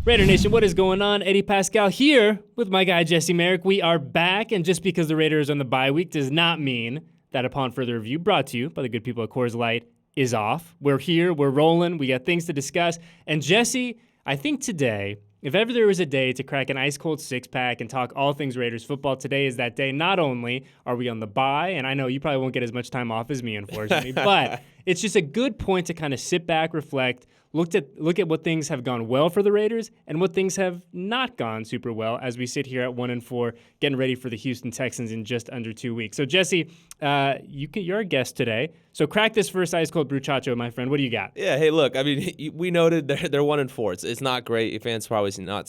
Raider Nation, what is going on? Eddie Paskal here with my guy Jesse Merrick. We are back, and just because the Raiders are on the bye week does not mean that Upon Further Review, brought to you by the good people at Coors Light, is off. We're here, we're rolling, we got things to discuss. And Jesse, I think today, if ever there was a day to crack an ice-cold six-pack and talk all things Raiders football, today is that day. Not only are we on the bye, and I know you probably won't get as much time off as me, unfortunately, but it's just a good point to kind of sit back, reflect, look at what things have gone well for the Raiders and what things have not gone super well as we sit here at 1-4, getting ready for the Houston Texans in just under 2 weeks. So Jesse, you're a guest today. So crack this first ice cold bruchacho, my friend. What do you got? Yeah, hey, look, I mean, we noted they're 1-4. It's not great. Your fans probably not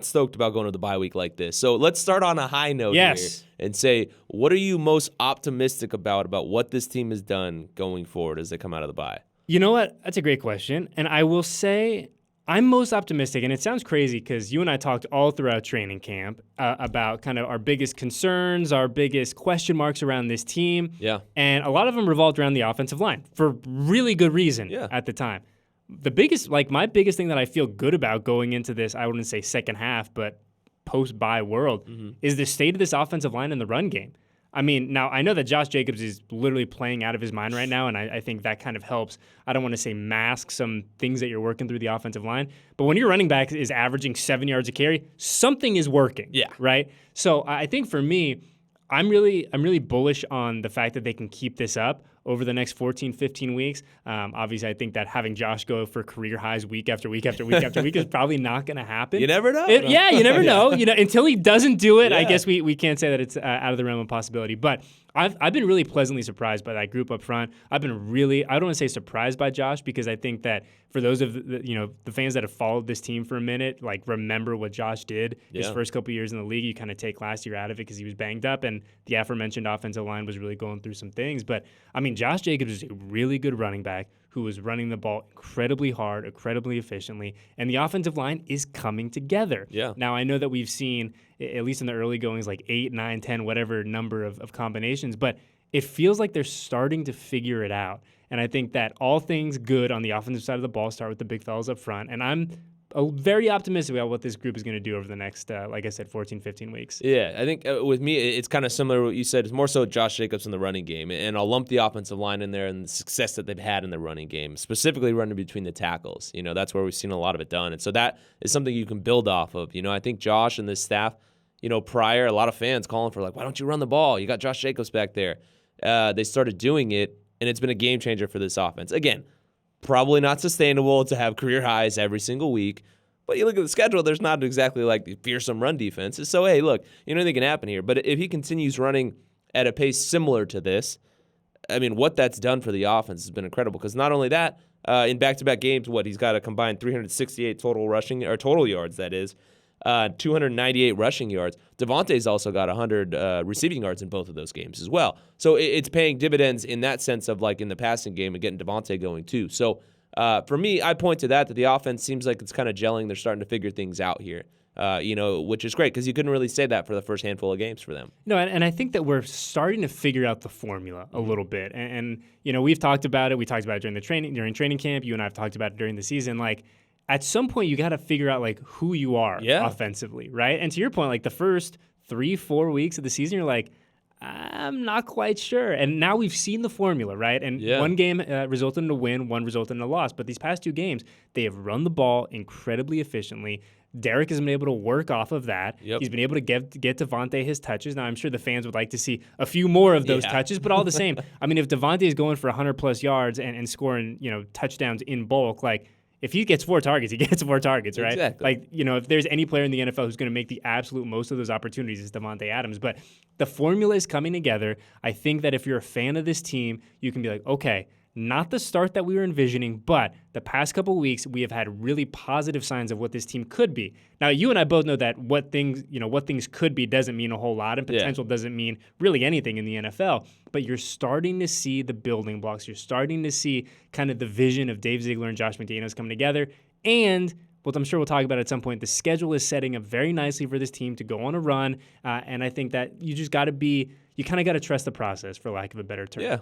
stoked about going to the bye week like this. So let's start on a high note here and say, what are you most optimistic about what this team has done going forward as they come out of the bye? You know what? That's a great question. And I will say I'm most optimistic, and it sounds crazy because you and I talked all throughout training camp about kind of our biggest concerns, our biggest question marks around this team. Yeah. And a lot of them revolved around the offensive line for really good reason at the time. My biggest thing that I feel good about going into this, I wouldn't say second half, but post-bye world, is the state of this offensive line in the run game. I mean, now I know that Josh Jacobs is literally playing out of his mind right now, and I think that kind of helps. I don't want to say mask some things that you're working through the offensive line, but when your running back is averaging 7 yards a carry, something is working. Yeah. Right? So I think for me, I'm really bullish on the fact that they can keep this up over the next 14, 15 weeks. Obviously, I think that having Josh go for career highs week after week after week after week is probably not going to happen. You never know. You never know. Until he doesn't do it, I guess we can't say that it's out of the realm of possibility. But I've been really pleasantly surprised by that group up front. I don't want to say surprised by Josh, because I think that for those of the fans that have followed this team for a minute, like, remember what Josh did his first couple years in the league. You kind of take last year out of it because he was banged up, and the aforementioned offensive line was really going through some things. But I mean, Josh Jacobs is a really good running back who was running the ball incredibly hard, incredibly efficiently, and the offensive line is coming together. Yeah. Now, I know that we've seen, at least in the early goings, like 8, 9, 10, whatever number of combinations, but it feels like they're starting to figure it out. And I think that all things good on the offensive side of the ball start with the big fellas up front, and I'm very optimistic about what this group is going to do over the next, like I said, 14, 15 weeks. Yeah, I think with me, it's kind of similar to what you said. It's more so Josh Jacobs in the running game, and I'll lump the offensive line in there and the success that they've had in the running game, specifically running between the tackles. That's where we've seen a lot of it done, and so that is something you can build off of. I think Josh and this staff, prior, a lot of fans calling for, like, why don't you run the ball? You got Josh Jacobs back there. They started doing it, and it's been a game changer for this offense. Again, probably not sustainable to have career highs every single week, but you look at the schedule, there's not exactly like the fearsome run defenses. So, hey, look, anything can happen here. But if he continues running at a pace similar to this, I mean, what that's done for the offense has been incredible. Because not only that, in back-to-back games, he's got a combined 368 total yards, that is, 298 rushing yards. Devontae's also got 100 receiving yards in both of those games as well. So it's paying dividends in that sense of, like, in the passing game and getting Devontae going too. So for me, I point to that the offense seems like it's kind of gelling. They're starting to figure things out here, which is great, because you couldn't really say that for the first handful of games for them. No, and I think that we're starting to figure out the formula a little bit. And we've talked about it. We talked about it during training camp. You and I have talked about it during the season. Like, at some point, you got to figure out, like, who you are offensively, right? And to your point, like, the first 3-4 weeks of the season, you're like, I'm not quite sure. And now we've seen the formula, right? And one game resulted in a win, one resulted in a loss. But these past 2 games, they have run the ball incredibly efficiently. Derek has been able to work off of that. Yep. He's been able to get Devontae his touches. Now, I'm sure the fans would like to see a few more of those touches, but all the same, I mean, if Devontae is going for 100-plus yards and scoring, touchdowns in bulk, like, if he gets 4 targets, he gets 4 targets, right? Exactly. Like, if there's any player in the NFL who's going to make the absolute most of those opportunities, it's Davante Adams. But the formula is coming together. I think that if you're a fan of this team, you can be like, okay, not the start that we were envisioning, but the past couple weeks, we have had really positive signs of what this team could be. Now, you and I both know that what things could be doesn't mean a whole lot, and potential doesn't mean really anything in the NFL. But you're starting to see the building blocks. You're starting to see kind of the vision of Dave Ziegler and Josh McDaniels coming together. And what I'm sure we'll talk about at some point, the schedule is setting up very nicely for this team to go on a run. And I think that you just got to you kind of got to trust the process, for lack of a better term. Yeah.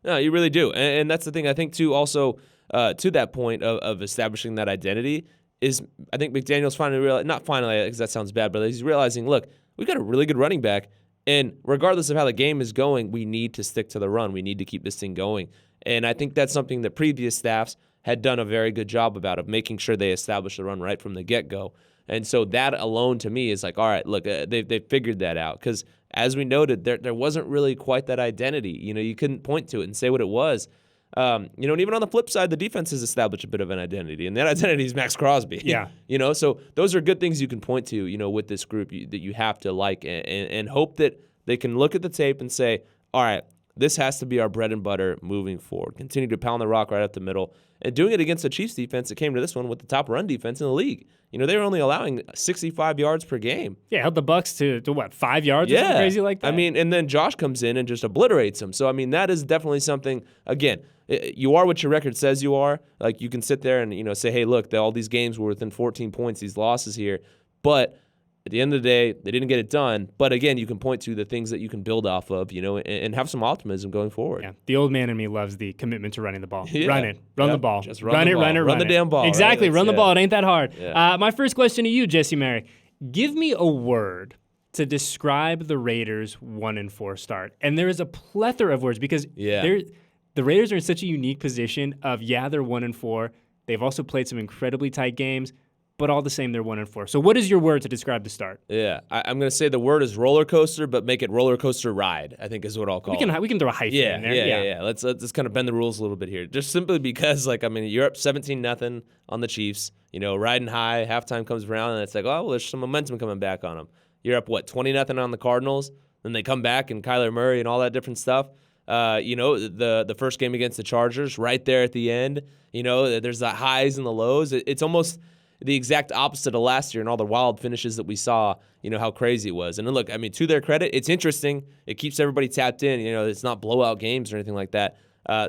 No, you really do. And that's the thing, I think, too, also to that point of establishing that identity, is I think McDaniel's finally realizing, not finally because that sounds bad, but he's realizing, look, we've got a really good running back, and regardless of how the game is going, we need to stick to the run. We need to keep this thing going. And I think that's something that previous staffs had done a very good job about, of making sure they established the run right from the get-go. And so that alone to me is like, all right, look, they've figured that out. Because as we noted, there wasn't really quite that identity. You couldn't point to it and say what it was. And even on the flip side, the defense has established a bit of an identity, and that identity is Max Crosby. Yeah. So those are good things you can point to, with this group that you have to like and hope that they can look at the tape and say, all right, this has to be our bread and butter moving forward. Continue to pound the rock right up the middle. And doing it against the Chiefs defense that came to this one with the top run defense in the league. They were only allowing 65 yards per game. Yeah, held the Bucs to what, 5 yards or something crazy like that? And then Josh comes in and just obliterates them. So, that is definitely something, again, you are what your record says you are. Like, you can sit there and, say, hey, look, all these games were within 14 points, these losses here. But at the end of the day, they didn't get it done. But again, you can point to the things that you can build off of, and have some optimism going forward. Yeah, the old man in me loves the commitment to running the ball. Yeah. Run the ball. Just run the ball. Run the damn ball. Exactly, right? run the ball. It ain't that hard. Yeah. My first question to you, Jesse Merrick. Give me a word to describe the Raiders' 1-4 start. And there is a plethora of words because the Raiders are in such a unique position of, they're 1-4. They've also played some incredibly tight games, but all the same, they're 1-4. So what is your word to describe the start? Yeah, I'm going to say the word is roller coaster, but make it roller coaster ride, I think is what I'll call it. We can throw a hyphen in there. Yeah. Let's kind of bend the rules a little bit here. Just simply because, you're up 17-0 on the Chiefs, riding high, halftime comes around, and it's like, oh, well, there's some momentum coming back on them. You're up, 20-0 on the Cardinals, then they come back and Kyler Murray and all that different stuff. The first game against the Chargers, right there at the end, there's the highs and the lows. It's almost the exact opposite of last year and all the wild finishes that we saw, how crazy it was. And look, to their credit, it's interesting. It keeps everybody tapped in. It's not blowout games or anything like that.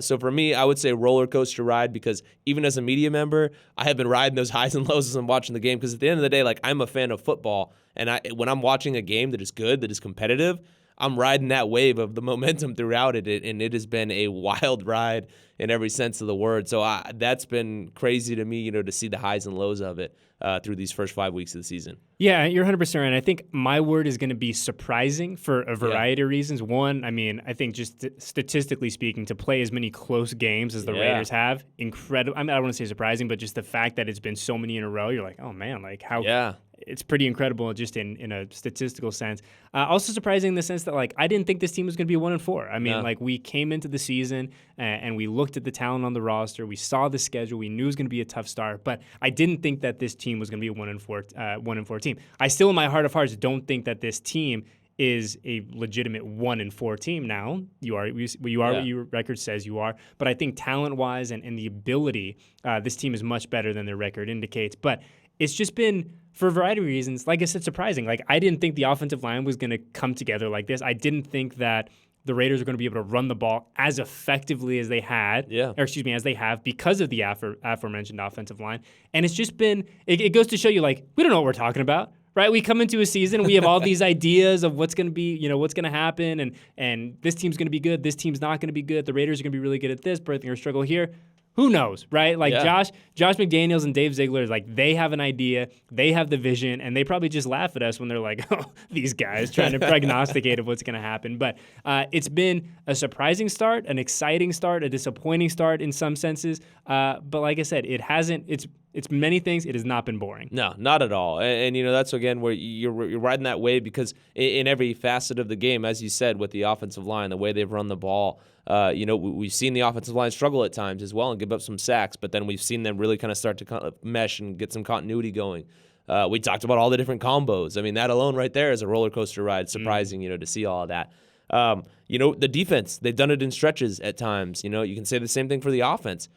So for me, I would say roller coaster ride, because even as a media member, I have been riding those highs and lows as I'm watching the game, because at the end of the day, I'm a fan of football. And when I'm watching a game that is good, that is competitive, I'm riding that wave of the momentum throughout it, and it has been a wild ride in every sense of the word. So that's been crazy to me, to see the highs and lows of it through these first 5 weeks of the season. Yeah, you're 100% right. I think my word is going to be surprising for a variety of reasons. One, I think just statistically speaking, to play as many close games as the Raiders have, incredible. I don't want to say surprising, but just the fact that it's been so many in a row, you're like, oh man, how... Yeah. It's pretty incredible just in a statistical sense. Also surprising in the sense that, I didn't think this team was going to be 1-4. We came into the season and we looked at the talent on the roster. We saw the schedule. We knew it was going to be a tough start, but I didn't think that this team was going to be a 1-4 team. I still, in my heart of hearts, don't think that this team is a legitimate 1-4 team now. You are what your record says you are. But I think talent-wise and the ability, this team is much better than their record indicates. But it's just been, for a variety of reasons, like I said, surprising. I didn't think the offensive line was going to come together like this. I didn't think that the Raiders are going to be able to run the ball as effectively as they had, as they have, because of the aforementioned offensive line. And it's just been, it goes to show you, we don't know what we're talking about. Right, we come into a season, we have all these ideas of what's going to be, what's going to happen, and this team's going to be good, this team's not going to be good, the Raiders are going to be really good at this, but they're going to struggle here. Who knows, right? Josh McDaniels and Dave Ziegler, they have an idea, they have the vision, and they probably just laugh at us when they're like, oh, these guys trying to prognosticate of what's going to happen. But it's been a surprising start, an exciting start, a disappointing start in some senses. But like I said, it's many things. It has not been boring. No, not at all. And that's, again, where you're riding that wave, because in every facet of the game, as you said, with the offensive line, the way they've run the ball, we've seen the offensive line struggle at times as well and give up some sacks, but then we've seen them really kind of start to mesh and get some continuity going. We talked about all the different combos. That alone right there is a roller coaster ride. Surprising, to see all of that. The defense, they've done it in stretches at times. You can say the same thing for the offense.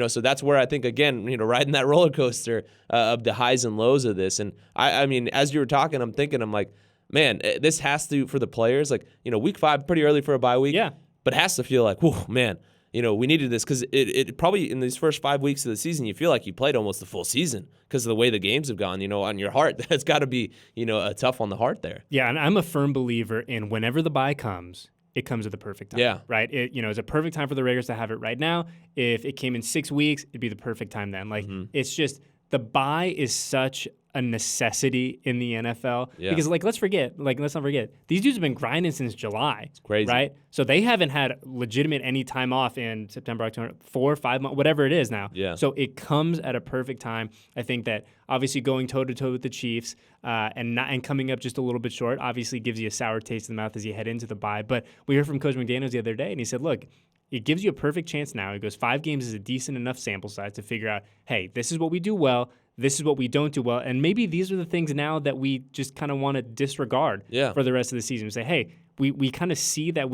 So that's where I think, again, riding that roller coaster of the highs and lows of this. And I mean, as you were talking, I'm like, man, this has to, for the players, week 5, pretty early for a bye week. Yeah. But it has to feel like, whoa, man, we needed this, because it probably in these first 5 weeks of the season, you feel like you played almost the full season because of the way the games have gone, on your heart. That's got to be, a tough on the heart there. Yeah, and I'm a firm believer in whenever the bye comes, it comes at the perfect time. Yeah. Right? It's a perfect time for the Raiders to have it right now. If it came in 6 weeks, it'd be the perfect time then. It's just the bye is such a necessity in the NFL because let's not forget these dudes have been grinding since July. It's crazy, right? So they haven't had legitimate any time off in September, October, 4 or 5 months, whatever it is now. Yeah. So it comes at a perfect time. I think that obviously going toe to toe with the Chiefs and coming up just a little bit short obviously gives you a sour taste in the mouth as you head into the bye. But we heard from Coach McDaniels the other day, and he said, look, it gives you a perfect chance now. He goes, 5 games is a decent enough sample size to figure out, hey, this is what we do well. This is what we don't do well. And maybe these are the things now that we just kind of want to disregard for the rest of the season. We say, hey, we kind of see that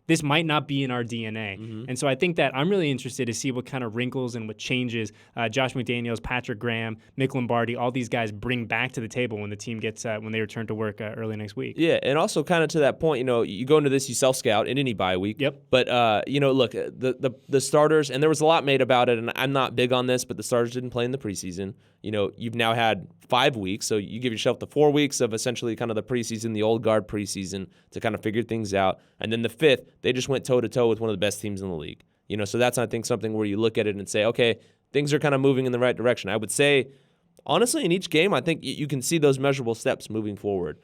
this might not be in our DNA. Mm-hmm. And so I think that I'm really interested to see what kind of wrinkles and what changes Josh McDaniels, Patrick Graham, Mick Lombardi, all these guys bring back to the table when the team gets when they return to work early next week. Yeah, and also kind of to that point, you go into this, you self-scout in any bye week. Yep. But, look, the starters, and there was a lot made about it, and I'm not big on this, but the starters didn't play in the preseason. You've now had 5 weeks, so you give yourself the 4 weeks of essentially kind of the preseason, the old guard preseason to kind of figure things out. And then the 5th, they just went toe-to-toe with one of the best teams in the league. So that's, I think, something where you look at it and say, okay, things are kind of moving in the right direction. I would say, honestly, in each game, I think you can see those measurable steps moving forward.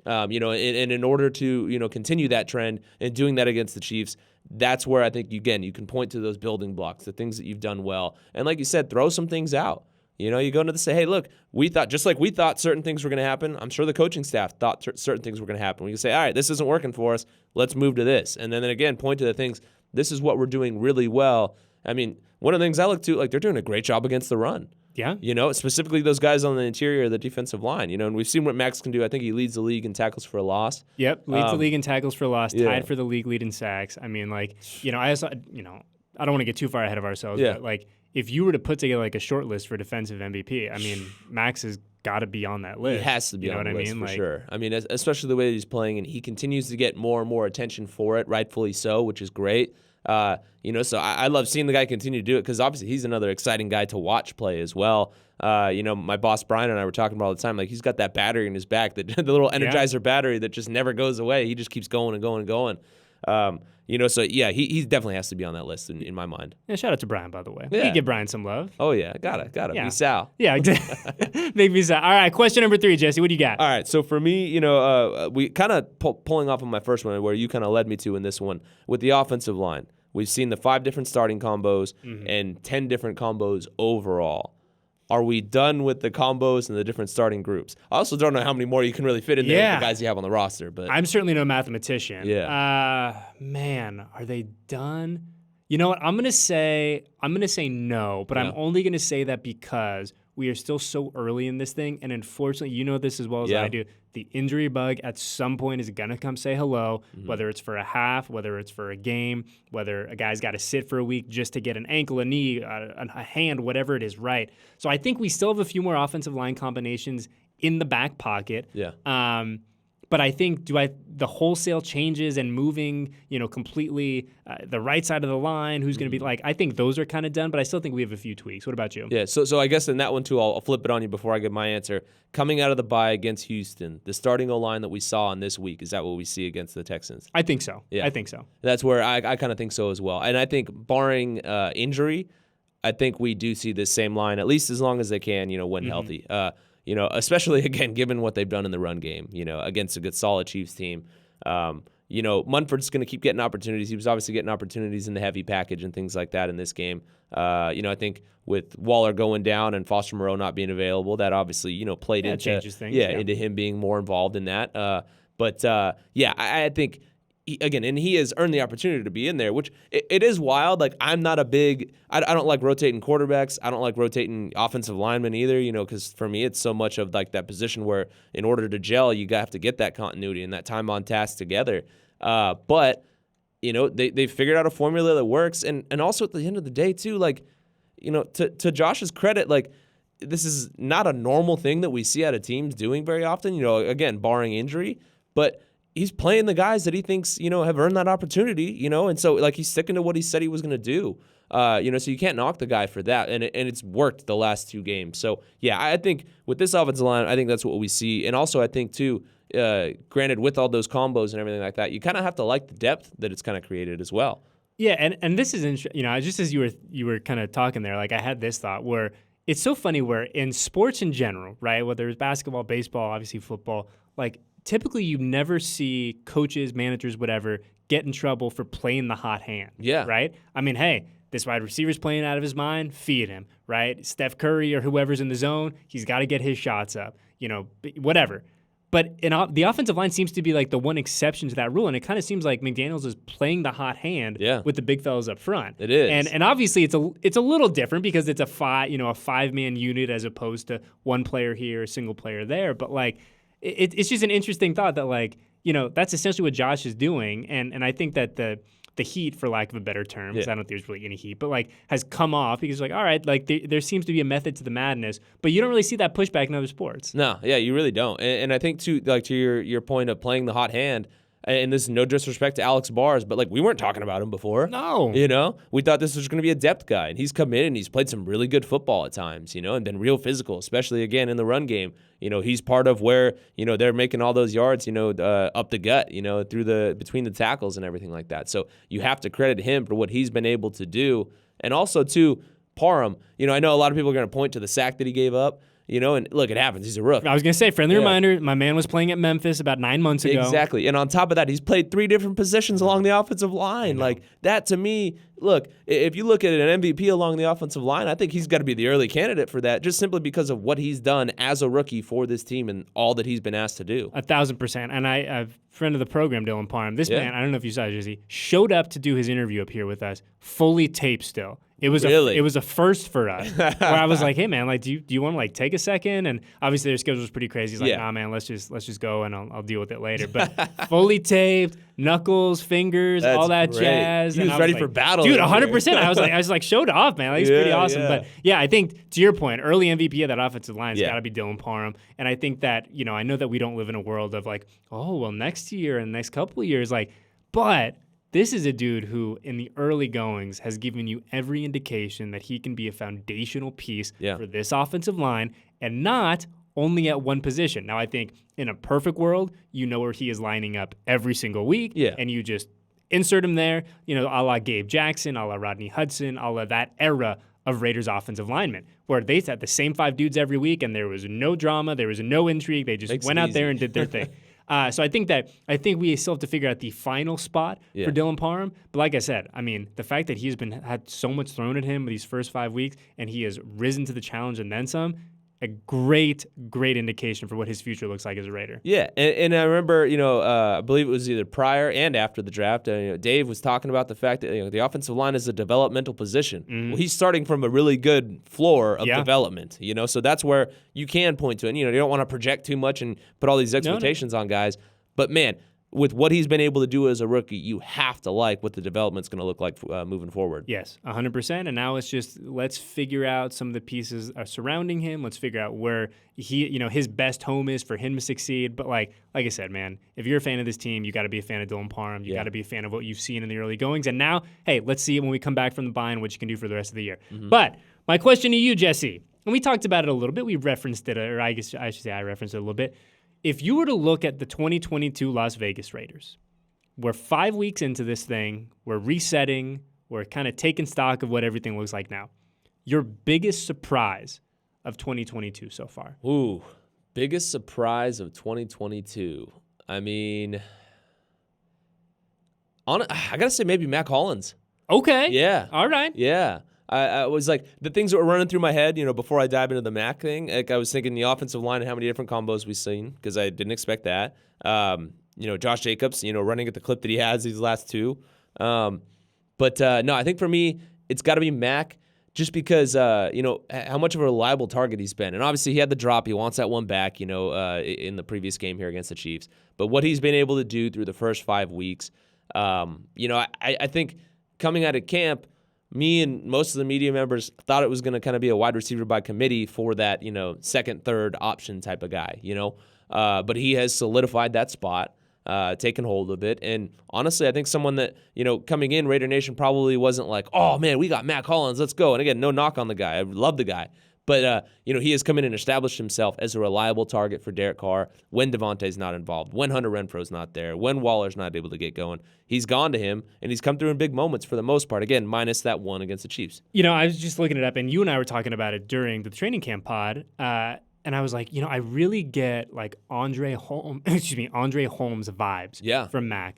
And in order to, continue that trend and doing that against the Chiefs, that's where I think, again, you can point to those building blocks, the things that you've done well. And like you said, throw some things out. You go into the say, hey, look, we thought certain things were going to happen. I'm sure the coaching staff thought certain things were going to happen. We can say, all right, this isn't working for us. Let's move to this. And then again, point to the things, this is what we're doing really well. I mean, one of the things I look to, they're doing a great job against the run. Yeah. Specifically those guys on the interior of the defensive line, and we've seen what Max can do. I think he leads the league in tackles for a loss. Yep. Leads the league in tackles for a loss, tied for the league lead in sacks. I mean, I also, I don't want to get too far ahead of ourselves, but if you were to put together a short list for defensive MVP, I mean, Max has got to be on that list. He has to be on the list for sure. I mean, especially the way he's playing, and he continues to get more and more attention for it, rightfully so, which is great. So I love seeing the guy continue to do it because obviously he's another exciting guy to watch play as well. My boss Brian and I were talking about all the time, he's got that battery in his back, the little Energizer battery that just never goes away. He just keeps going and going and going. He definitely has to be on that list in my mind. Yeah, shout out to Brian, by the way. Yeah. We can give Brian some love. Oh, yeah, gotta. Yeah. Be Sal. Yeah, make me Sal. All right, question number 3, Jesse. What do you got? All right, so for me, we kind of pulling off on my first one where you kind of led me to in this one with the offensive line. We've seen the 5 different starting combos and 10 different combos overall. Are we done with the combos and the different starting groups? I also don't know how many more you can really fit in there with the guys you have on the roster. But I'm certainly no mathematician. Yeah. Man, are they done? You know what? I'm gonna say no, but I'm only gonna say that because we are still so early in this thing, and unfortunately, you know this as well as I do. The injury bug at some point is gonna come say hello, whether it's for a half, whether it's for a game, whether a guy's got to sit for a week just to get an ankle, a knee, a hand, whatever it is, right? So I think we still have a few more offensive line combinations in the back pocket. Yeah. But I think the wholesale changes and moving, completely the right side of the line, who's going to be I think those are kind of done, but I still think we have a few tweaks. What about you? Yeah, so I guess in that one too, I'll flip it on you before I give my answer. Coming out of the bye against Houston, the starting O-line that we saw on this week, is that what we see against the Texans? I think so. Yeah. I think so. That's where I kind of think so as well. And I think barring injury, I think we do see this same line, at least as long as they can, when healthy. Especially, again, given what they've done in the run game, against a good, solid Chiefs team. Munford's going to keep getting opportunities. He was obviously getting opportunities in the heavy package and things like that in this game. I think with Waller going down and Foster Moreau not being available, that obviously, played into changes things. Into him being more involved in that. I think he has earned the opportunity to be in there, which it is wild. I'm not a big – I don't like rotating quarterbacks. I don't like rotating offensive linemen either, because for me it's so much of that position where in order to gel, you have to get that continuity and that time on task together. But they figured out a formula that works. And also at the end of the day too, to Josh's credit, this is not a normal thing that we see out of teams doing very often, again, barring injury. But – he's playing the guys that he thinks, have earned that opportunity, and so he's sticking to what he said he was going to do. So you can't knock the guy for that, and it's worked the last 2 games. So yeah, I think with this offensive line, I think that's what we see, and also I think too, granted with all those combos and everything like that, you kind of have to like the depth that it's kind of created as well. Yeah, and this is interesting. Just as you were kind of talking there, I had this thought where it's so funny where in sports in general, right, whether it's basketball, baseball, obviously football, like typically you never see coaches, managers, whatever, get in trouble for playing the hot hand. Yeah. Right? I mean, hey, this wide receiver's playing out of his mind, feed him, right? Steph Curry or whoever's in the zone, he's got to get his shots up, whatever. But the offensive line seems to be like the one exception to that rule, and it kind of seems like McDaniels is playing the hot hand with the big fellas up front. It is, and obviously it's a little different because it's a 5-man unit as opposed to one player here, a single player there. But like, it's just an interesting thought that like that's essentially what Josh is doing, and I think that the heat, for lack of a better term, because I don't think there's really any heat, but like has come off because like, all right, like there seems to be a method to the madness, but you don't really see that pushback in other sports. No, yeah, you really don't. And I think to your point of playing the hot hand, and this is no disrespect to Alex Bars, but like we weren't talking about him before. No. We thought this was going to be a depth guy, and he's come in and he's played some really good football at times, and been real physical, especially again in the run game. He's part of where, they're making all those yards, up the gut, between the tackles and everything like that. So you have to credit him for what he's been able to do. And also too, Parham, I know a lot of people are going to point to the sack that he gave up. And look, it happens. He's a rookie. I was going to say, friendly reminder, my man was playing at Memphis about 9 months ago. Exactly. And on top of that, he's played 3 different positions along the offensive line. Like, that to me, look, if you look at an MVP along the offensive line, I think he's got to be the early candidate for that, just simply because of what he's done as a rookie for this team and all that he's been asked to do. 1,000%. And a friend of the program, Dylan Parham, this man, I don't know if you saw it, Jesse, showed up to do his interview up here with us, fully taped still. It was a first for us. Where I was like, hey man, like do you want to like take a second? And obviously their schedule was pretty crazy. He's like, nah man, let's just go and I'll deal with it later. But fully taped, knuckles, fingers, all that great. jazz. He was ready for battle. Dude, 100%. I was like showed off, man. Like, it's pretty awesome. Yeah. But yeah, I think to your point, early MVP of that offensive line has got to be Dylan Parham. And I think that, I know that we don't live in a world of like, oh well, next year and the next couple of years, like, but this is a dude who, in the early goings, has given you every indication that he can be a foundational piece for this offensive line and not only at one position. Now, I think in a perfect world, you know where he is lining up every single week, and you just insert him there, a la Gabe Jackson, a la Rodney Hudson, a la that era of Raiders offensive linemen, where they had the same 5 dudes every week and there was no drama, there was no intrigue. They just went out there and did their thing. So I think we still have to figure out the final spot for Dylan Parham. But like I said, I mean, the fact that he's had so much thrown at him these first 5 weeks and he has risen to the challenge and then some, a great indication for what his future looks like as a Raider. Yeah, and I remember, I believe it was either prior and after the draft, Dave was talking about the fact that the offensive line is a developmental position. Mm-hmm. Well, he's starting from a really good floor of development, so that's where you can point to it. You don't want to project too much and put all these expectations on guys, but man, with what he's been able to do as a rookie, you have to like what the development's going to look like moving forward. Yes, 100%. And now it's just let's figure out some of the pieces surrounding him. Let's figure out where his best home is for him to succeed. But like I said, man, if you're a fan of this team, you got to be a fan of Dylan Parham. You got to be a fan of what you've seen in the early goings. And now, hey, let's see it when we come back from the bye and what you can do for the rest of the year. Mm-hmm. But my question to you, Jesse, and we talked about it a little bit. We referenced it, or I guess I should say I referenced it a little bit. If you were to look at the 2022 Las Vegas Raiders, we're 5 weeks into this thing, we're resetting, we're kind of taking stock of what everything looks like now. Your biggest surprise of 2022 so far? Ooh, biggest surprise of 2022. I mean, I got to say maybe Mac Hollins. Okay. Yeah. All right. Yeah. I was like, the things that were running through my head, before I dive into the Mac thing, like I was thinking the offensive line and how many different combos we've seen, because I didn't expect that. Josh Jacobs, running at the clip that he has these last 2. No, I think for me, it's got to be Mac, just because, how much of a reliable target he's been. And obviously he had the drop. He wants that one back, in the previous game here against the Chiefs. But what he's been able to do through the first 5 weeks, I think coming out of camp, me and most of the media members thought it was going to kind of be a wide receiver by committee for that, second, third option type of guy, but he has solidified that spot, taken hold of it. And honestly, I think someone that, coming in, Raider Nation probably wasn't like, oh man, we got Mac Hollins, let's go. And again, no knock on the guy. I love the guy. But, he has come in and established himself as a reliable target for Derek Carr when Devontae's not involved, when Hunter Renfro's not there, when Waller's not able to get going. He's gone to him, and he's come through in big moments for the most part. Again, minus that one against the Chiefs. I was just looking it up, and you and I were talking about it during the training camp pod, and I was like, I really get like Andre Holmes vibes from Mac.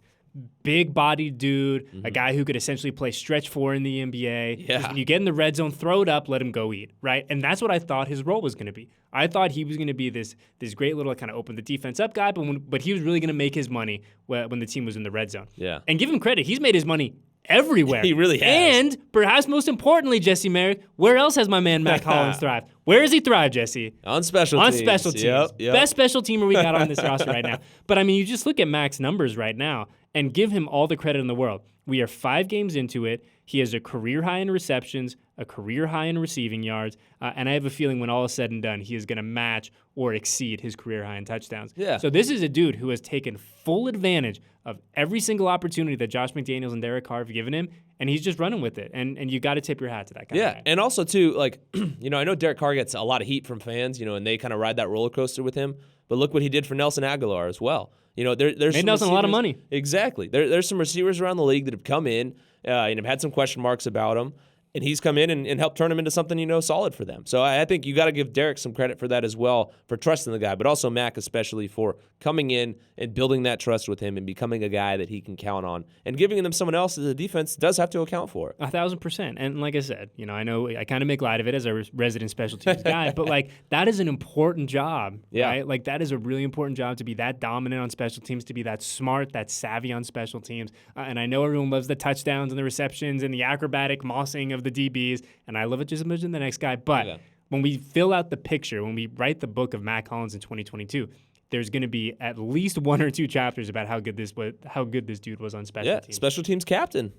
Big-bodied dude, a guy who could essentially play stretch four in the NBA. Yeah. When you get in the red zone, throw it up, let him go eat, right? And that's what I thought his role was going to be. I thought he was going to be this great little kind of open the defense up guy, but he was really going to make his money when the team was in the red zone. Yeah. And give him credit, he's made his money everywhere. He really has. And perhaps most importantly, Jesse Merrick, where else has my man Mac Hollins thrived? Where does he thrive, Jesse? On special teams. On special teams. Yep. Best special teamer we got on this roster right now. But, you just look at Mac's numbers right now and give him all the credit in the world. We are 5 games into it. He has a career high in receptions, a career high in receiving yards, and I have a feeling when all is said and done, he is going to match or exceed his career high in touchdowns. Yeah. So this is a dude who has taken full advantage of every single opportunity that Josh McDaniels and Derek Carr have given him, and he's just running with it. And you got to tip your hat to that guy. Yeah, and also, too, I know Derek Carr gets a lot of heat from fans, and they kind of ride that roller coaster with him, but look what he did for Nelson Aguilar as well. There's made Nelson a lot of money. Exactly. There's some receivers around the league that have come in and have had some question marks about him, and he's come in and helped turn him into something, solid for them. So I think you got to give Derek some credit for that as well, for trusting the guy, but also Mac especially for coming in and building that trust with him and becoming a guy that he can count on and giving them someone else that the defense does have to account for. 1,000%. And like I said, I know I kind of make light of it as a resident special teams guy, but that is an important job, right? That is a really important job, to be that dominant on special teams, to be that smart, that savvy on special teams. And I know everyone loves the touchdowns and the receptions and the acrobatic mossing of the DBs, and I love it just as much as the next guy. But when we fill out the picture, when we write the book of Mac Hollins in 2022, there's going to be at least 1 or 2 chapters about how good this dude was on special teams. Special teams captain.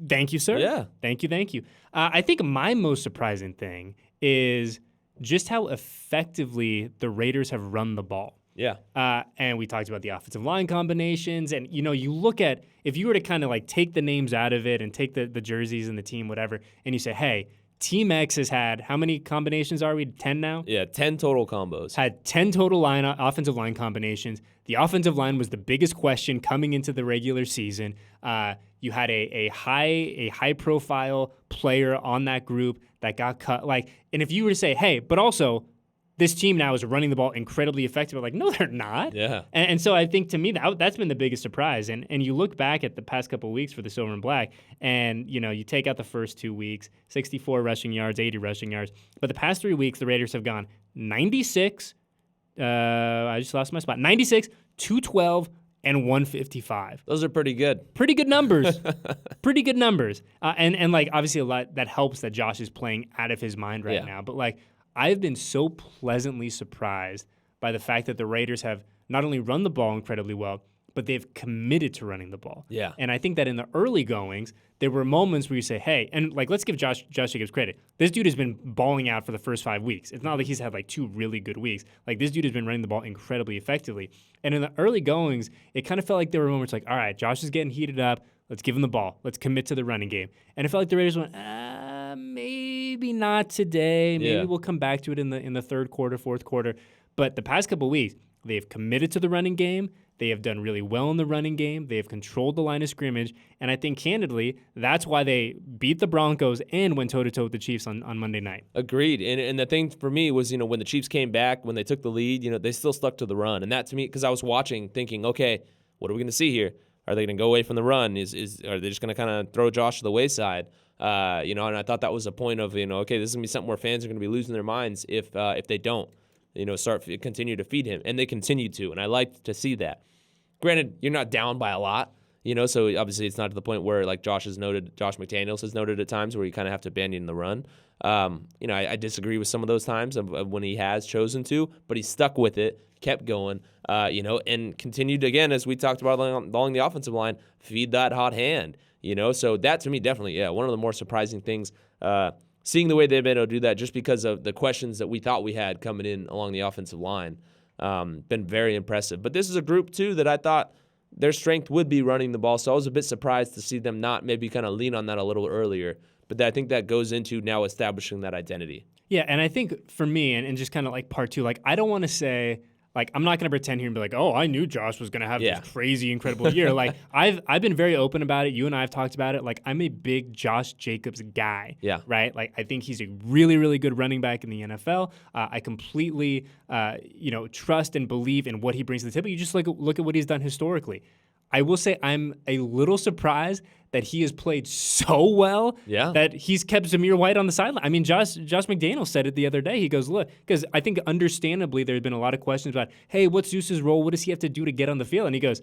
Thank you, sir. Yeah. Thank you. I think my most surprising thing is just how effectively the Raiders have run the ball. Yeah. And we talked about the offensive line combinations. And, you look at, if you were to kind of take the names out of it and take the jerseys and the team, whatever, and you say, hey, Team X has had, how many combinations are we? 10 now? Yeah, 10 total combos. Had 10 total offensive line combinations. The offensive line was the biggest question coming into the regular season. You had a high profile player on that group that got cut. And if you were to say, hey, but also this team now is running the ball incredibly effectively. No, they're not. Yeah. And so I think, to me, that's been the biggest surprise. And you look back at the past couple of weeks for the Silver and Black, and, you take out the first 2 weeks, 64 rushing yards, 80 rushing yards. But the past 3 weeks, the Raiders have gone 96, I just lost my spot, 96, 212, and 155. Those are pretty good. Pretty good numbers. Pretty good numbers. And obviously a lot that helps that Josh is playing out of his mind right now. But, I've been so pleasantly surprised by the fact that the Raiders have not only run the ball incredibly well, but they've committed to running the ball. Yeah. And I think that in the early goings, there were moments where you say, hey, and let's give Josh Jacobs credit. This dude has been balling out for the first 5 weeks. It's not like he's had 2 really good weeks. This dude has been running the ball incredibly effectively. And in the early goings, it kind of felt like there were moments all right, Josh is getting heated up. Let's give him the ball. Let's commit to the running game. And it felt like the Raiders went, maybe not today. Maybe we'll come back to it in the third quarter, fourth quarter. But the past couple of weeks, they've committed to the running game. They have done really well in the running game. They have controlled the line of scrimmage. And I think, candidly, that's why they beat the Broncos and went toe-to-toe with the Chiefs on Monday night. Agreed. And the thing for me was, when the Chiefs came back, when they took the lead, they still stuck to the run. And that, to me, because I was watching thinking, okay, what are we going to see here? Are they going to go away from the run? Are they just going to kind of throw Josh to the wayside? And I thought that was a point of, okay, this is going to be something where fans are going to be losing their minds if they don't, continue to feed him. And they continue to, and I like to see that. Granted, you're not down by a lot, so obviously it's not to the point where, Josh McDaniels has noted at times where you kind of have to abandon the run. I disagree with some of those times of when he has chosen to, but he stuck with it, kept going, and continued, again, as we talked about along the offensive line, feed that hot hand. So that, to me, definitely, one of the more surprising things, seeing the way they've been able to do that just because of the questions that we thought we had coming in along the offensive line. Been very impressive. But this is a group, too, that I thought their strength would be running the ball, so I was a bit surprised to see them not maybe kind of lean on that a little earlier. But I think that goes into now establishing that identity. Yeah, and I think for me, and just kind of like part two, like I don't want to say, like I'm not going to pretend here and be like, oh, I knew Josh was going to have this crazy, incredible year. Like I've been very open about it. You and I have talked about it. Like I'm a big Josh Jacobs guy. Yeah. Right. Like I think he's a really, really good running back in the NFL. I completely, trust and believe in what he brings to the table. You just look at what he's done historically. I will say I'm a little surprised that he has played so well that he's kept Zamir White on the sideline. I mean, Josh McDaniels said it the other day. He goes, look, because I think understandably there have been a lot of questions about, hey, what's Zeus's role? What does he have to do to get on the field? And he goes,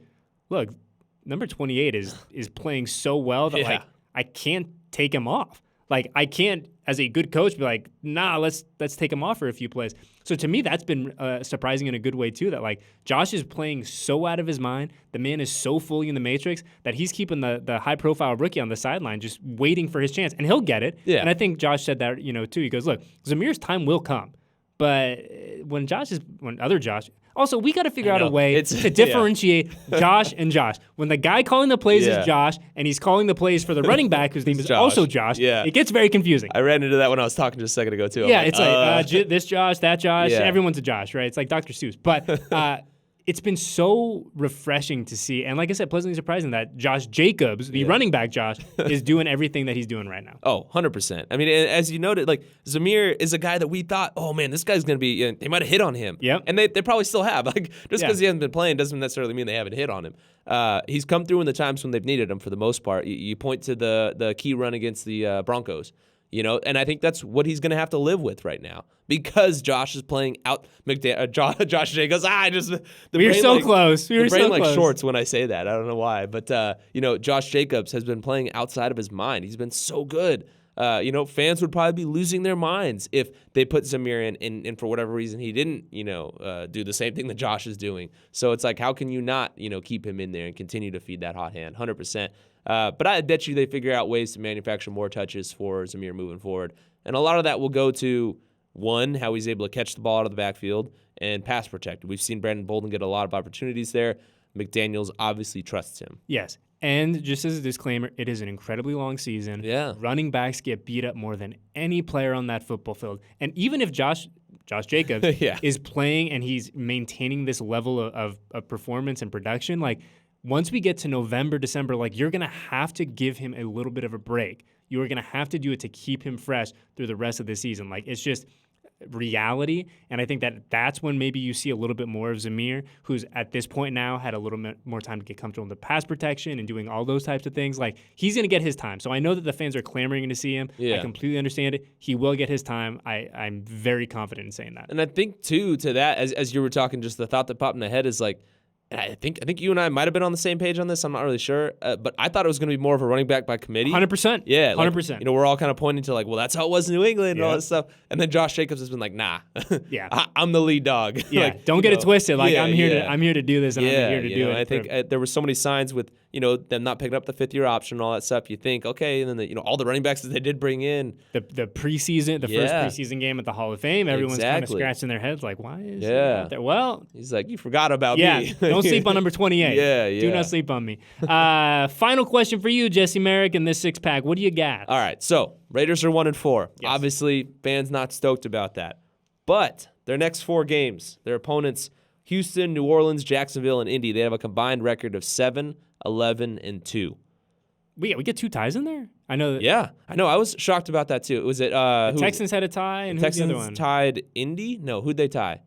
look, number 28 is playing so well that like I can't take him off. Like I can't, as a good coach, be like, nah, let's take him off for a few plays. So to me, that's been surprising in a good way too. That like Josh is playing so out of his mind. The man is so fully in the matrix that he's keeping the high profile rookie on the sideline, just waiting for his chance, and he'll get it. Yeah. And I think Josh said that too. He goes, look, Zamir's time will come, but when other Josh. Also, we got to figure out a way to differentiate Josh and Josh. When the guy calling the plays is Josh, and he's calling the plays for the running back whose name is also Josh, it gets very confusing. I ran into that when I was talking just a second ago, too. Yeah, it's like this Josh, that Josh, everyone's a Josh, right? It's like Dr. Seuss. But it's been so refreshing to see, and like I said, pleasantly surprising that Josh Jacobs, the running back Josh, is doing everything that he's doing right now. Oh, 100%. I mean, as you noted, like Zamir is a guy that we thought, oh man, this guy's going to be, they might have hit on him. Yep. And they probably still have. Like just because he hasn't been playing doesn't necessarily mean they haven't hit on him. He's come through in the times when they've needed him for the most part. You point to the key run against the Broncos. And I think that's what he's going to have to live with right now because Josh is playing out. Josh Jacobs. We were so close. We were so close. Like shorts when I say that. I don't know why, but Josh Jacobs has been playing outside of his mind. He's been so good. Fans would probably be losing their minds if they put Zamir in and for whatever reason he didn't, do the same thing that Josh is doing. So it's like, how can you not, keep him in there and continue to feed that hot hand? 100%. But I bet you they figure out ways to manufacture more touches for Zamir moving forward. And a lot of that will go to, one, how he's able to catch the ball out of the backfield and pass protect. We've seen Brandon Bolden get a lot of opportunities there. McDaniels obviously trusts him. Yes. And just as a disclaimer, it is an incredibly long season. Yeah. Running backs get beat up more than any player on that football field. And even if Josh Jacobs is playing and he's maintaining this level of performance and production, like once we get to November, December, like you're going to have to give him a little bit of a break. You are going to have to do it to keep him fresh through the rest of the season. Like it's just reality, and I think that's when maybe you see a little bit more of Zamir, who's at this point now had a little bit more time to get comfortable in the pass protection and doing all those types of things. Like he's going to get his time. So I know that the fans are clamoring to see him. I completely understand it. He will get his time. I'm very confident in saying that. And I think too, to that, as you were talking, just the thought that popped in my head is like, and I think you and I might have been on the same page on this. I'm not really sure, but I thought it was going to be more of a running back by committee. 100%. Yeah, 100%. We're all kind of pointing to like, well, that's how it was in New England and all that stuff. And then Josh Jacobs has been like, nah, I'm the lead dog. Yeah, don't get it twisted. Like I'm here to do this, and I'm here to do it. I think there were so many signs with them not picking up the 5th-year option and all that stuff. You think, okay, and then all the running backs that they did bring in the preseason, first preseason game at the Hall of Fame. Everyone's kind of scratching their heads like, why is he out there? Well, he's like, you forgot about me. Don't sleep on number 28. Yeah. Do not sleep on me. Final question for you, Jesse Merrick, in this 6-pack. What do you got? All right, so Raiders are 1-4. Yes. Obviously, fans not stoked about that. But their next 4 games, their opponents, Houston, New Orleans, Jacksonville, and Indy, they have a combined record of 7, 11, and 2. We get 2 ties in there? I know that. Yeah, I know. I was shocked about that too. Was it the Texans had a tie, and who's the other one? Texans tied Indy? No, who'd they tie?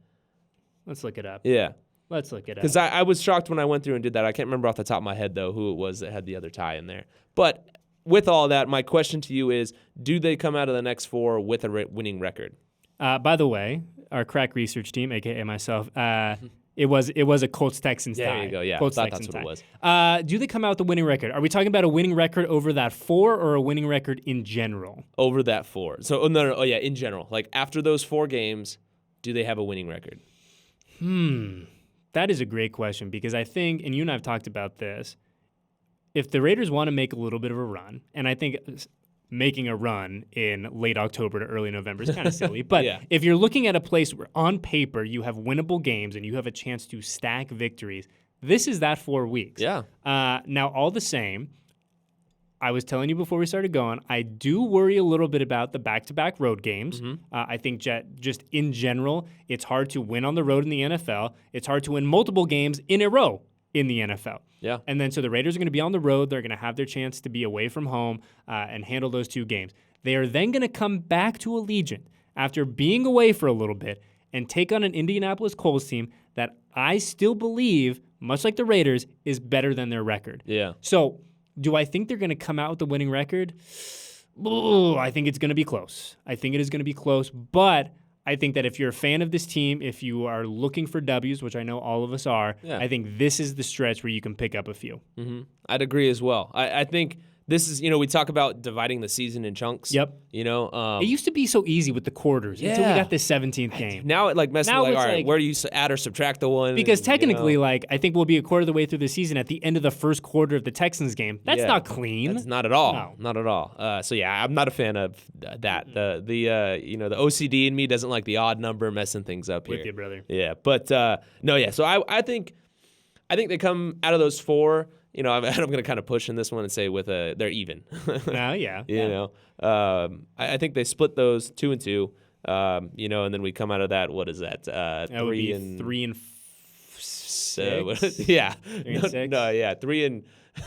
Let's look it up. Yeah. Let's look it up. Because I was shocked when I went through and did that. I can't remember off the top of my head, though, who it was that had the other tie in there. But with all that, my question to you is, do they come out of the next 4 with a winning record? By the way, our crack research team, a.k.a. myself, it was a Colts-Texans tie. There you go, yeah. That's what it was. Do they come out with a winning record? Are we talking about a winning record over that 4 or a winning record in general? Over that 4. So, in general. Like, after those 4 games, do they have a winning record? That is a great question because I think, and you and I have talked about this, if the Raiders want to make a little bit of a run, and I think making a run in late October to early November is kind of silly, but if you're looking at a place where on paper you have winnable games and you have a chance to stack victories, this is that 4 weeks. Yeah. Now, all the same, I was telling you before we started going, I do worry a little bit about the back-to-back road games. I think just in general, it's hard to win on the road in the NFL. It's hard to win multiple games in a row in the NFL. Yeah. And then so the Raiders are going to be on the road. They're going to have their chance to be away from home and handle those 2 games. They are then going to come back to Allegiant after being away for a little bit and take on an Indianapolis Colts team that I still believe, much like the Raiders, is better than their record. Yeah. So do I think they're going to come out with a winning record? Ooh, I think it's going to be close. I think it is going to be close, but I think that if you're a fan of this team, if you are looking for W's, which I know all of us are, I think this is the stretch where you can pick up a few. I'd agree as well. I think this is, we talk about dividing the season in chunks. Yep. It used to be so easy with the quarters until we got this 17th game. Now it messes with all right, where do you add or subtract the one? Because technically, I think we'll be a quarter of the way through the season at the end of the first quarter of the Texans game. That's not clean. That's not at all. No. Not at all. So yeah, I'm not a fan of that. The OCD in me doesn't like the odd number messing things up here. With you, brother. Yeah, but no, yeah. So I think they come out of those 4. I'm going to kind of push in this one and say they're even. I think they split those 2 and 2. And then we come out of that. What is that? 3 and 6. Yeah. 3 and 6. No, yeah, 3 and.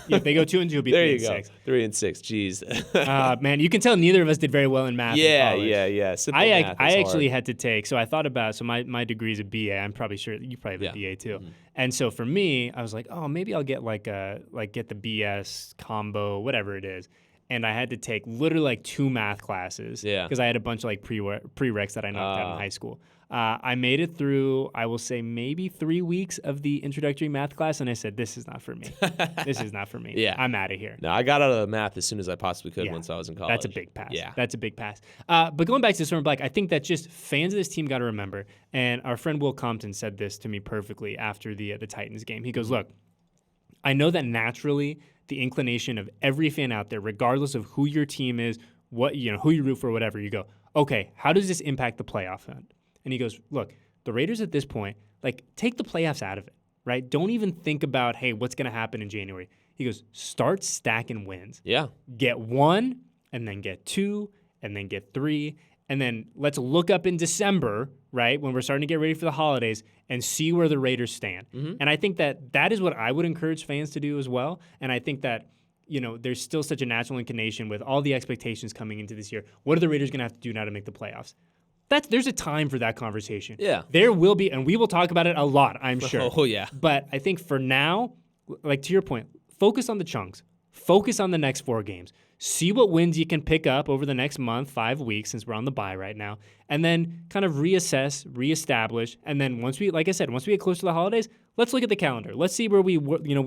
If they go 2 and 2, it'll be 3 and 6. There you go. 3 and 6. Jeez. Man, you can tell neither of us did very well in math. Yeah. Simple math I actually had to take. So I thought about. So my degree is a BA. I'm probably sure you probably have a BA too. And so for me, I was like, oh, maybe I'll get get the BS combo, whatever it is. And I had to take literally 2 math classes. Because I had a bunch of prereqs that I knocked out in high school. I made it through, I will say, maybe 3 weeks of the introductory math class, and I said, this is not for me. This is not for me. Yeah. I'm out of here. No, I got out of the math as soon as I possibly could once I was in college. That's a big pass. Yeah. That's a big pass. But going back to Storm Black, I think that just fans of this team got to remember, and our friend Will Compton said this to me perfectly after the Titans game. He goes, look, I know that naturally the inclination of every fan out there, regardless of who your team is, who you root for, whatever, you go, okay, how does this impact the playoff end? And he goes, look, the Raiders at this point, take the playoffs out of it, right? Don't even think about, hey, what's going to happen in January. He goes, start stacking wins. Yeah. Get 1, and then get 2, and then get 3, and then let's look up in December, right, when we're starting to get ready for the holidays, and see where the Raiders stand. And I think that is what I would encourage fans to do as well. And I think that, there's still such a natural inclination with all the expectations coming into this year. What are the Raiders going to have to do now to make the playoffs? There's a time for that conversation. Yeah. There will be, and we will talk about it a lot, I'm sure. Oh, yeah. But I think for now, to your point, focus on the chunks. Focus on the next 4 games. See what wins you can pick up over the next month, 5 weeks, since we're on the bye right now, and then kind of reassess, reestablish, and then once we get close to the holidays, let's look at the calendar. Let's see where we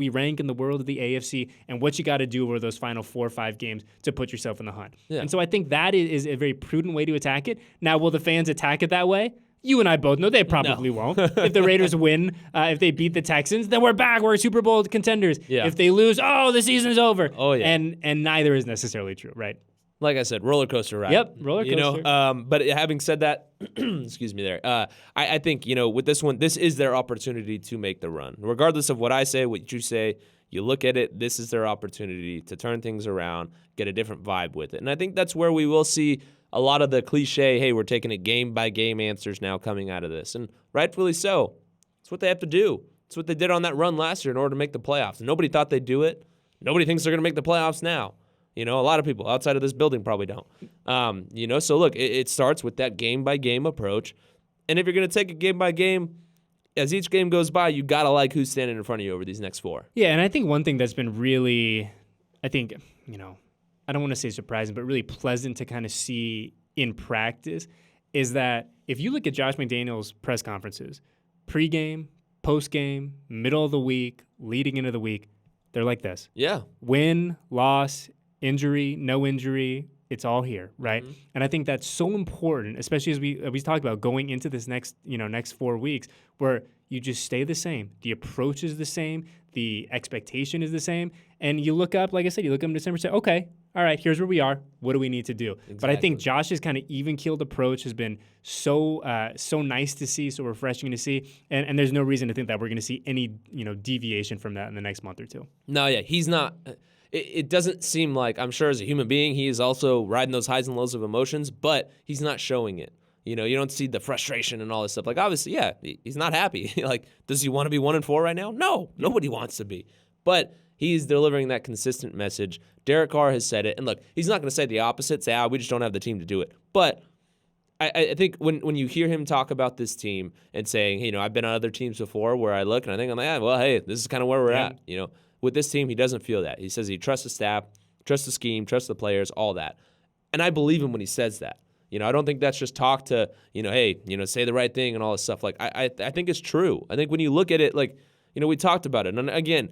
rank in the world of the AFC and what you got to do over those final 4 or 5 games to put yourself in the hunt. Yeah. And so I think that is a very prudent way to attack it. Now, will the fans attack it that way? You and I both know they probably won't. If the Raiders win, if they beat the Texans, then we're back. We're Super Bowl contenders. Yeah. If they lose, the season is over. Oh, yeah. And neither is necessarily true, right? Like I said, roller coaster ride. Yep, roller coaster. But having said that, excuse me there, I think, with this one, this is their opportunity to make the run. Regardless of what I say, what you say, you look at it, this is their opportunity to turn things around, get a different vibe with it. And I think that's where we will see a lot of the cliche, hey, we're taking it game-by-game answers now coming out of this. And rightfully so. It's what they have to do. It's what they did on that run last year in order to make the playoffs. Nobody thought they'd do it. Nobody thinks they're going to make the playoffs now. A lot of people outside of this building probably don't. So look, it starts with that game-by-game approach. And if you're going to take it game-by-game, as each game goes by, you got to like who's standing in front of you over these next 4. Yeah, and I think one thing that's been really, I don't want to say surprising, but really pleasant to kind of see in practice is that if you look at Josh McDaniels' press conferences, pregame, postgame, middle of the week, leading into the week, they're like this. Yeah. Win, loss, injury, no injury, it's all here, right? Mm-hmm. And I think that's so important, especially as we talked about going into this next 4 weeks, where you just stay the same. The approach is the same. The expectation is the same. And you look up, like I said, you look up in December and say, okay, all right, here's where we are. What do we need to do? Exactly. But I think Josh's kind of even-keeled approach has been so nice to see, so refreshing to see. And there's no reason to think that we're going to see any deviation from that in the next month or two. No, yeah, he's not. it doesn't seem like, I'm sure as a human being, he is also riding those highs and lows of emotions, but he's not showing it. You know, you don't see the frustration and all this stuff. Like, obviously, yeah, he's not happy. Like, does he want to be 1-4 right now? No, nobody wants to be. But he's delivering that consistent message. Derek Carr has said it. And look, he's not going to say the opposite, say, we just don't have the team to do it. But I think when you hear him talk about this team and saying, you know, I've been on other teams before where I look and I think, I'm like, well, hey, this is kind of where we're at. You know, with this team, he doesn't feel that. He says he trusts the staff, trusts the scheme, trusts the players, all that. And I believe him when he says that. You know, I don't think that's just talk to, you know, hey, you know, say the right thing and all this stuff. Like, I think it's true. I think when you look at it, like, you know, we talked about it. And again,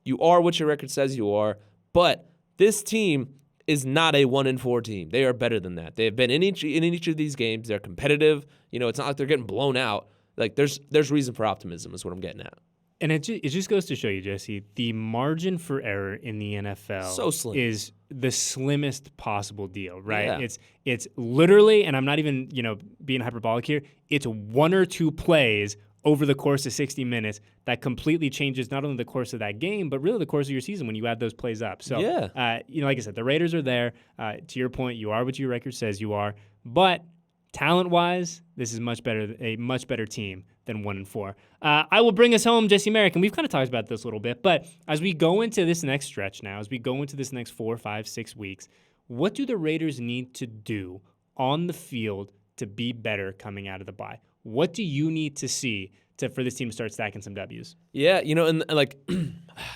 you are what your record says you are, but this team is not a 1-4 team. They are better than that. They have been in each of these games. They're competitive. You know, it's not like they're getting blown out. Like, there's reason for optimism is what I'm getting at. And it just goes to show you, Jesse, the margin for error in the NFL so slim. Is the slimmest possible deal, right? Yeah. It's literally, and I'm not even, you know, being hyperbolic here, it's 1 or 2 plays over the course of 60 minutes that completely changes not only the course of that game, but really the course of your season when you add those plays up. So, you know, like I said, the Raiders are there. To your point, you are what your record says you are. But talent-wise, this is a much better team than 1-4. I will bring us home, Jesse Merrick, and we've kind of talked about this a little bit, but as we go into this next stretch now, as we go into this next 4, 5, 6 weeks, what do the Raiders need to do on the field to be better coming out of the bye? What do you need to see for this team to start stacking some W's? Yeah, you know, and like,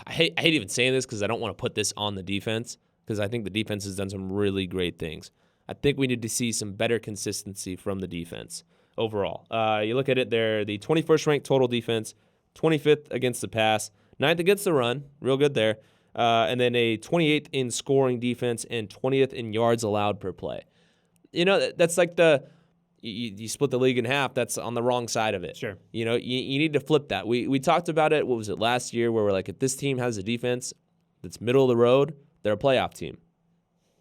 I hate even saying this because I don't want to put this on the defense because I think the defense has done some really great things. I think we need to see some better consistency from the defense overall. You look at it, they're the 21st ranked total defense, 25th against the pass, 9th against the run, real good there, and then a 28th in scoring defense and 20th in yards allowed per play. You know, that's like you split the league in half. That's on the wrong side of it. Sure. You know, you need to flip that. We talked about it, what was it, last year, where we're like, if this team has a defense that's middle of the road, they're a playoff team.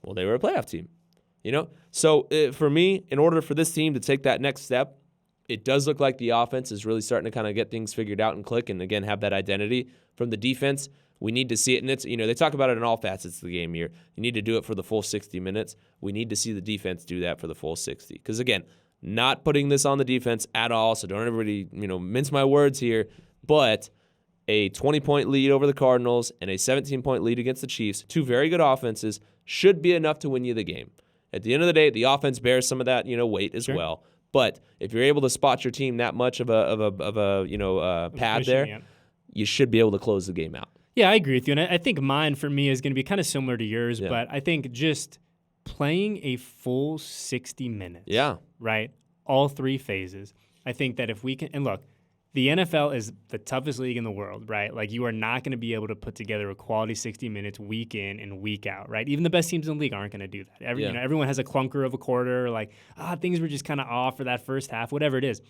Well, they were a playoff team. You know? So for me, in order for this team to take that next step, it does look like the offense is really starting to kind of get things figured out and click and, again, have that identity. From the defense, we need to see it. And it's, you know, they talk about it in all facets of the game here. You need to do it for the full 60 minutes. We need to see the defense do that for the full 60. Because, again, not putting this on the defense at all, so don't everybody, you know, mince my words here, but a 20-point lead over the Cardinals and a 17-point lead against the Chiefs, 2 very good offenses, should be enough to win you the game. At the end of the day, the offense bears some of that, you know, weight as well. But if you're able to spot your team that much of a you know, pad there, you should be able to close the game out. Yeah, I agree with you. And I think mine, for me, is going to be kind of similar to yours, but I think just playing a full 60 minutes. Yeah. Right? All 3 phases. I think that if we can, and look, the NFL is the toughest league in the world, right? Like, you are not going to be able to put together a quality 60 minutes week in and week out, right? Even the best teams in the league aren't going to do that. You know, everyone has a clunker of a quarter, like, things were just kind of off for that first half, whatever it is.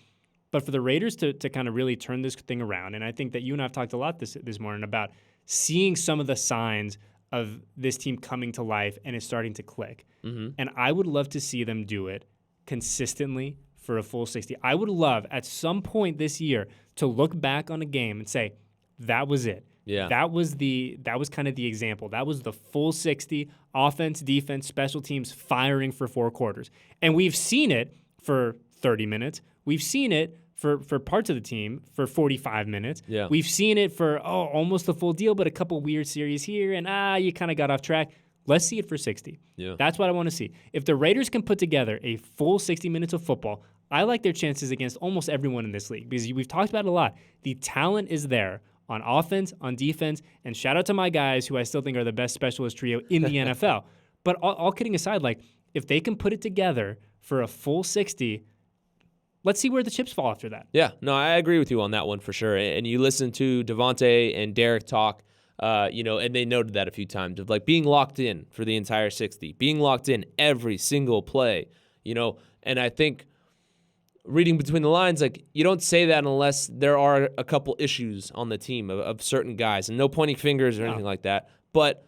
But for the Raiders to kind of really turn this thing around, and I think that you and I have talked a lot this morning about seeing some of the signs of this team coming to life and it's starting to click. Mm-hmm. And I would love to see them do it consistently for a full 60. I would love at some point this year to look back on a game and say, that was it. Yeah. That was kind of the example. That was the full 60, offense, defense, special teams firing for 4 quarters. And we've seen it for 30 minutes. We've seen it for parts of the team for 45 minutes. Yeah. We've seen it for almost the full deal, but a couple weird series here, and you kind of got off track. Let's see it for 60. Yeah. That's what I want to see. If the Raiders can put together a full 60 minutes of football, I like their chances against almost everyone in this league because we've talked about it a lot. The talent is there on offense, on defense, and shout out to my guys who I still think are the best specialist trio in the NFL. But all kidding aside, like, if they can put it together for a full 60, let's see where the chips fall after that. Yeah, no, I agree with you on that one for sure. And you listen to Devontae and Derek talk, you know, and they noted that a few times of like being locked in for the entire 60, being locked in every single play, you know. And I think reading between the lines, like, you don't say that unless there are a couple issues on the team of certain guys, and no pointing fingers or anything like that. But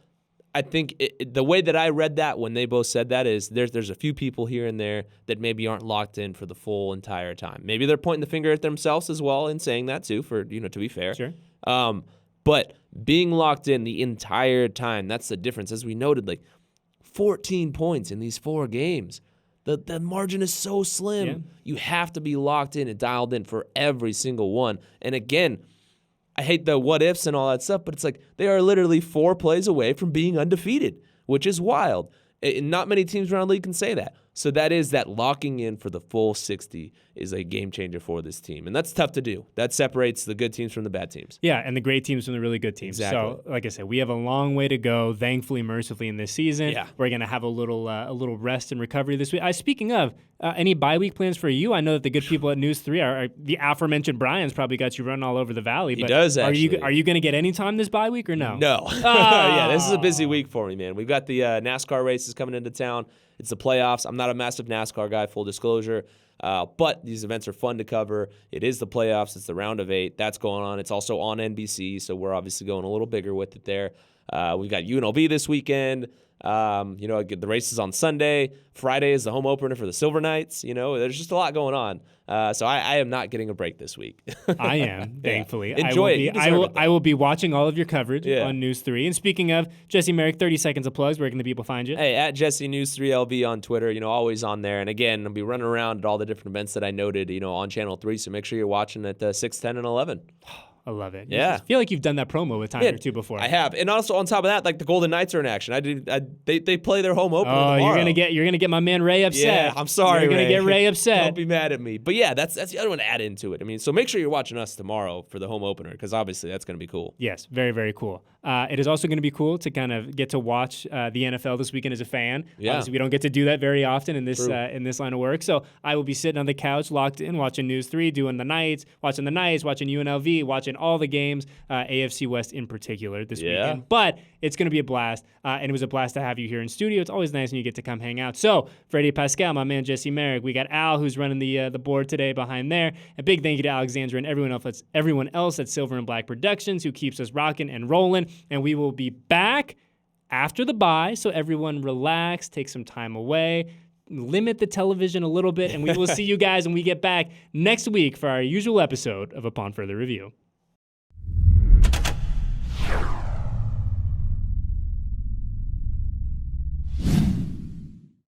I think the way that I read that when they both said that is there's a few people here and there that maybe aren't locked in for the full entire time. Maybe they're pointing the finger at themselves as well in saying that too, for, you know, to be fair. Sure. But being locked in the entire time, that's the difference. As we noted, like 14 points in these 4 games. The margin is so slim. Yeah. You have to be locked in and dialed in for every single one. And again, I hate the what ifs and all that stuff, but it's like they are literally 4 plays away from being undefeated, which is wild. Not many teams around the league can say that. So that locking in for the full 60 is a game changer for this team. And that's tough to do. That separates the good teams from the bad teams. Yeah, and the great teams from the really good teams. Exactly. So, like I said, we have a long way to go, thankfully, mercifully, in this season. Yeah. We're going to have a little rest and recovery this week. Speaking of, any bye week plans for you? I know that the good people at News 3 are the aforementioned Brian's probably got you running all over the valley. He does, actually. Are you going to get any time this bye week or no? No. Yeah, this is a busy week for me, man. We've got the NASCAR races coming into town. It's the playoffs. I'm not a massive NASCAR guy, full disclosure, but these events are fun to cover. It is the playoffs. It's the round of 8. That's going on. It's also on NBC, so we're obviously going a little bigger with it there. We've got UNLV this weekend. The race is on Sunday. Friday is the home opener for the Silver Knights. There's just a lot going on. So I am not getting a break this week. I am, thankfully. Enjoy it. I will be watching all of your coverage Yeah. on News 3. And speaking of, Jesse Merrick, 30 seconds of plugs. Where can the people find you? Hey, at Jesse News 3LV on Twitter, always on there. And again, I'll be running around at all the different events that I noted, on Channel 3. So make sure you're watching at 6, 10, and 11. I love it. Yeah. I feel like you've done that promo a time or two before. I have. And also on top of that, like the Golden Knights are in action. They play their home opener Oh, tomorrow. you're gonna get my man Ray upset. Yeah, I'm sorry, You're gonna Ray. get Ray upset. Don't be mad at me. But yeah, that's the other one to add into it. I mean, so make sure you're watching us tomorrow for the home opener because obviously that's going to be cool. Yes, very, very cool. It is also going to be cool to kind of get to watch the NFL this weekend as a fan. Yeah. Obviously, we don't get to do that very often in this True. line of work. So I will be sitting on the couch, locked in, watching News 3, watching the Knights, watching UNLV, watching all the games, AFC West in particular this weekend. But it's going to be a blast, and it was a blast to have you here in studio. It's always nice when you get to come hang out. So for Eddie Paskal, my man Jesse Merrick, we got Al who's running the board today behind there. A big thank you to Alexandra and everyone else at Silver and Black Productions who keeps us rocking and rolling. And we will be back after the bye, so everyone relax, take some time away, limit the television a little bit, and we will see you guys when we get back next week for our usual episode of Upon Further Review.